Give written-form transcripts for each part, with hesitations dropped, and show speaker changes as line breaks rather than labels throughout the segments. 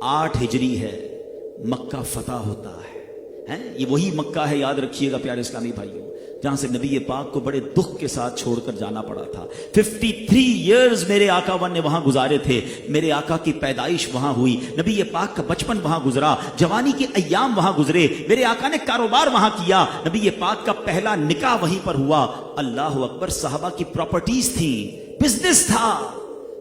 8 ہجری ہے، مکہ فتح ہوتا ہے، یہ وہی مکہ ہے، یاد رکھیے گا پیارے اسلامی بھائیوں، جہاں سے نبی پاک کو بڑے دکھ کے ساتھ چھوڑ کر جانا پڑا تھا۔ 53 ایئرز میرے آقا نے وہاں گزارے تھے، میرے آقا کی پیدائش وہاں ہوئی، نبی پاک کا بچپن وہاں گزرا، جوانی کے ایام وہاں گزرے، میرے آقا نے کاروبار وہاں کیا، نبی پاک کا پہلا نکاح وہیں پر ہوا۔ اللہ اکبر، صحابہ کی پراپرٹیز تھی، بزنس تھا،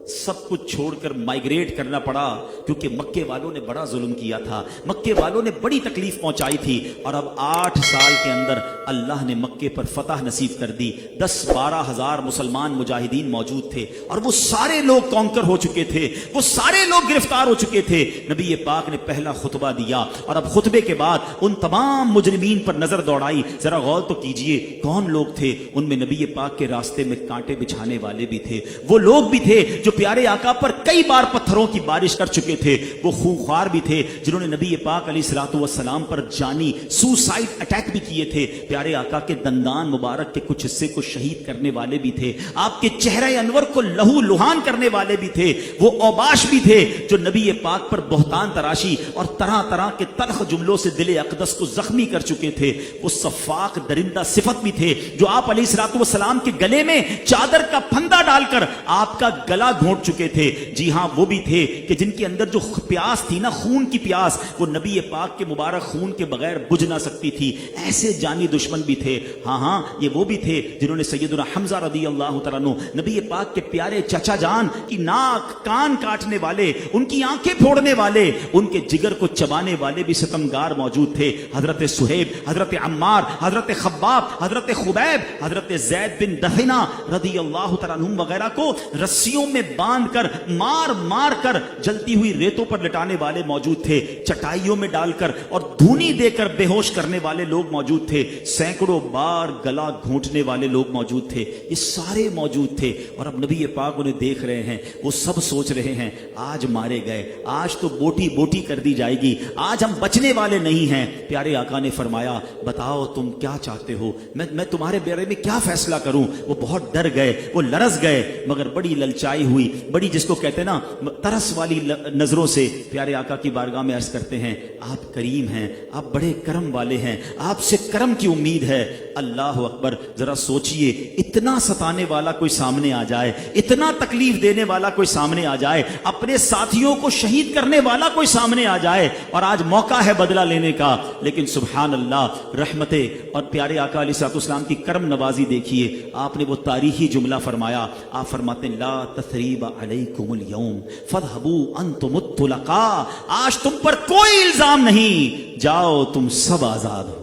سب کچھ چھوڑ کر مائیگریٹ کرنا پڑا، کیونکہ مکے والوں نے بڑا ظلم کیا تھا، مکے والوں نے بڑی تکلیف پہنچائی تھی، اور اب 8 سال کے اندر اللہ نے مکے پر فتح نصیب کر دی۔ 10-12 ہزار مسلمان مجاہدین موجود تھے، اور وہ سارے لوگ کانکر ہو چکے تھے، وہ سارے لوگ گرفتار ہو چکے تھے۔ نبی پاک نے پہلا خطبہ دیا، اور اب خطبے کے بعد ان تمام مجرمین پر نظر دوڑائی۔ ذرا غور تو کیجئے کون لوگ تھے ان میں؟ نبی پاک کے راستے میں کانٹے بچھانے والے بھی تھے، وہ لوگ بھی تھے جو پیارے آقا پر کئی بار پتھروں کی بارش کر چکے تھے، وہ خونخوار بھی تھے جنہوں نے نبی پاک علیہ الصلوۃ والسلام پر جانی سوسائڈ اٹیک بھی کیے تھے، پیارے آقا کے دندان مبارک کے کچھ حصے کو شہید کرنے والے بھی تھے، آپ کے چہرہ انور کو لہو لہان کرنے والے بھی تھے، وہ اوباش بھی تھے جو نبی پاک پر بہتان تراشی اور طرح طرح کے تلخ جملوں سے دل اقدس کو زخمی کر چکے تھے، وہ صفاق درندہ صفت بھی تھے جو آپ علیہ الصلوۃ والسلام کے گلے میں چادر کا پھندا ڈال کر آپ کا گلا گھونٹ چکے تھے۔ جی ہاں، وہ بھی تھے کہ جن کے اندر جو پیاس تھی نا، خون کی پیاس، وہ نبی پاک کے مبارک خون کے بغیر بجھ نہ سکتی تھی، ایسے جانی دشمن بھی تھے۔ ہاں، یہ وہ بھی تھے جنہوں نے سیدنا حمزہ رضی اللہ تعالیٰ عنہ، نبی پاک کے پیارے چچا جان کی ناک کان کاٹنے والے، ان کی آنکھیں پھوڑنے والے، ان کے جگر کو چبانے والے بھی ستمگار موجود تھے۔ حضرت صہیب، حضرت عمار، حضرت خباب، حضرت خبیب، حضرت زید بن دحنہ رضی اللہ تعالیٰ عنہم وغیرہ کو رسیوں میں باندھ کر مار مار کر جلتی ہوئی ریتوں پر لٹانے والے موجود تھے، چٹائیوں میں ڈال کر اور دھونی دے کر بے ہوش کرنے والے لوگ موجود تھے، سینکڑوں بار گلا گھونٹنے والے لوگ موجود تھے، یہ سارے موجود تھے۔ اور اب نبی پاک انہیں دیکھ رہے ہیں، وہ سب سوچ رہے ہیں آج مارے گئے، آج تو بوٹی بوٹی کر دی جائے گی، آج ہم بچنے والے نہیں ہیں۔ پیارے آقا نے فرمایا بتاؤ تم کیا چاہتے ہو، میں تمہارے بارے میں کیا فیصلہ کروں؟ وہ بہت ڈر گئے، وہ لرز گئے، مگر بڑی للچائی ہوئی، بڑی جس کو کہتے ہیں نا ترس والی نظروں سے پیارے آقا کی بارگاہ میں عرض کرتے ہیں آپ کریم ہیں، آپ بڑے کرم والے ہیں، آپ سے کرم کی امید ہے۔ اللہ اکبر، ذرا سوچئے، اتنا ستانے والا کوئی سامنے آ جائے، اتنا تکلیف دینے والا کوئی سامنے آ جائے، اپنے ساتھیوں کو شہید کرنے والا کوئی سامنے آ جائے، اور آج موقع ہے بدلہ لینے کا، لیکن سبحان اللہ، رحمتیں اور پیارے آقا علیہ الصلوۃ والسلام کی کرم نوازی دیکھیے۔ آپ نے وہ تاریخی جملہ فرمایا، آپ فرماتے ہیں لا تثریب علیکم اليوم فاذهبوا انتم الطلقاء، آج تم پر کوئی الزام نہیں، جاؤ تم سب آزاد ہو۔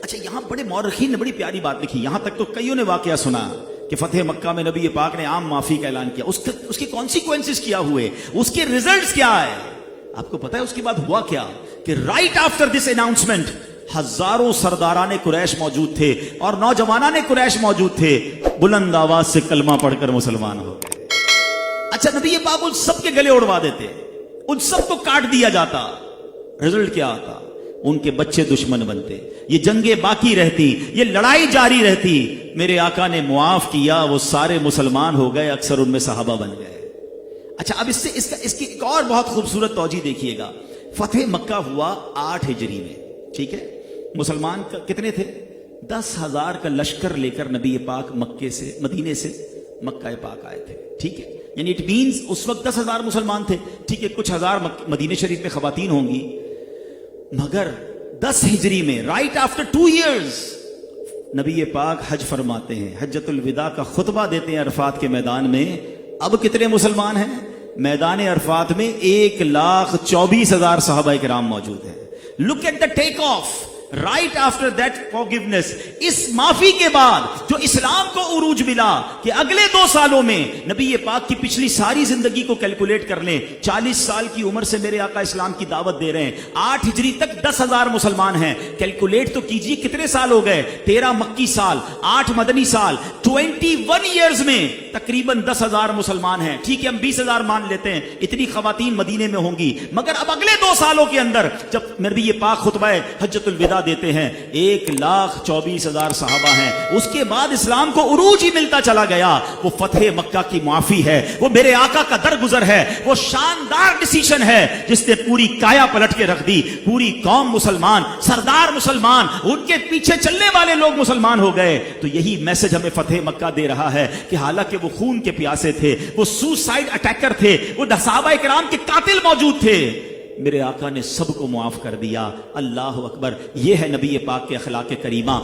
اچھا، یہاں بڑے مورخین نے بڑی پیاری بات لکھی، یہاں تک تو کئیوں نے واقعہ سنا کہ فتح مکہ میں نبی پاک نے عام معافی کا اعلان کیا، اس کے کانسیکوینسز کیا ہوئے، اس کے ریزلٹس کیا ہے؟ آپ کو پتا ہے اس کے بعد ہوا کیا؟ کہ رائٹ آفٹر دس اناؤنسمنٹ ہزاروں سرداران قریش موجود تھے اور نوجوانان قریش موجود تھے، بلند آواز سے کلمہ پڑھ کر مسلمان ہو گئے۔ اچھا، نبی پاک ان سب کے گلے اڑوا دیتے، ان سب کو کاٹ دیا جاتا، رزلٹ کیا آتا؟ ان کے بچے دشمن بنتے، یہ جنگیں باقی رہتی، یہ لڑائی جاری رہتی۔ میرے آقا نے معاف کیا، وہ سارے مسلمان ہو گئے، اکثر ان میں صحابہ بن گئے۔ اچھا، اب اس کی ایک اور بہت خوبصورت توجہ دیکھیے گا۔ فتح مکہ ہوا 8 ہجری میں، ٹھیک ہے؟ مسلمان کتنے تھے؟ 10,000 کا لشکر لے کر نبی پاک مدینے سے مکہ پاک آئے تھے، ٹھیک ہے؟ یعنی اٹ مینز اس وقت 10,000 مسلمان تھے، ٹھیک ہے؟ کچھ ہزار مدینے شریف میں خواتین ہوں گی، مگر 10 ہجری میں رائٹ آفٹر 2 ایئرز نبی پاک حج فرماتے ہیں، حجۃ الوداع کا خطبہ دیتے ہیں عرفات کے میدان میں۔ اب کتنے مسلمان ہیں میدان عرفات میں؟ 1,24,000 صحابہ کرام موجود ہیں۔ Look at the take off right after that forgiveness, اس معافی کے بعد جو اسلام کو عروج ملا کہ اگلے 2 سالوں میں نبی پاک کی پچھلی ساری زندگی کو کیلکولیٹ کر لیں، 40 سال کی عمر سے میرے آقا اسلام کی دعوت دے رہے ہیں، 8 ہجری تک 10,000 مسلمان ہیں، کیلکولیٹ تو کیجئے کتنے سال ہو گئے؟ 13 مکی سال، 8 مدنی سال، 21 ایئرز میں تقریباً 10,000 مسلمان ہیں، ٹھیک ہے؟ ہم 20,000 مان لیتے ہیں، اتنی خواتین مدینے میں ہوں گی، مگر اب اگلے 2 سالوں کے اندر جب نبی پاک خطبہ حجۃ الوداع دیتے ہیں 1,24,000 صحابہ ہیں. اس کے بعد اسلام کو عروج ہی ملتا چلا گیا. وہ فتح مکہ کی معافی ہے, وہ میرے آقا کا درگزر ہے, وہ شاندار ڈیسیشن ہے جس نے پوری کایا پلٹ کے رکھ دی. پوری قوم مسلمان, سردار مسلمان, ان کے پیچھے چلنے والے لوگ مسلمان ہو گئے. تو یہی میسج ہمیں فتح مکہ دے رہا ہے کہ حالانکہ وہ خون کے پیاسے تھے, وہ سوسائڈ اٹیکر تھے, وہ صحابہ کرام کے قاتل موجود تھے, میرے آقا نے سب کو معاف کر دیا. اللہ اکبر. یہ ہے نبی پاک کے اخلاق کریمہ.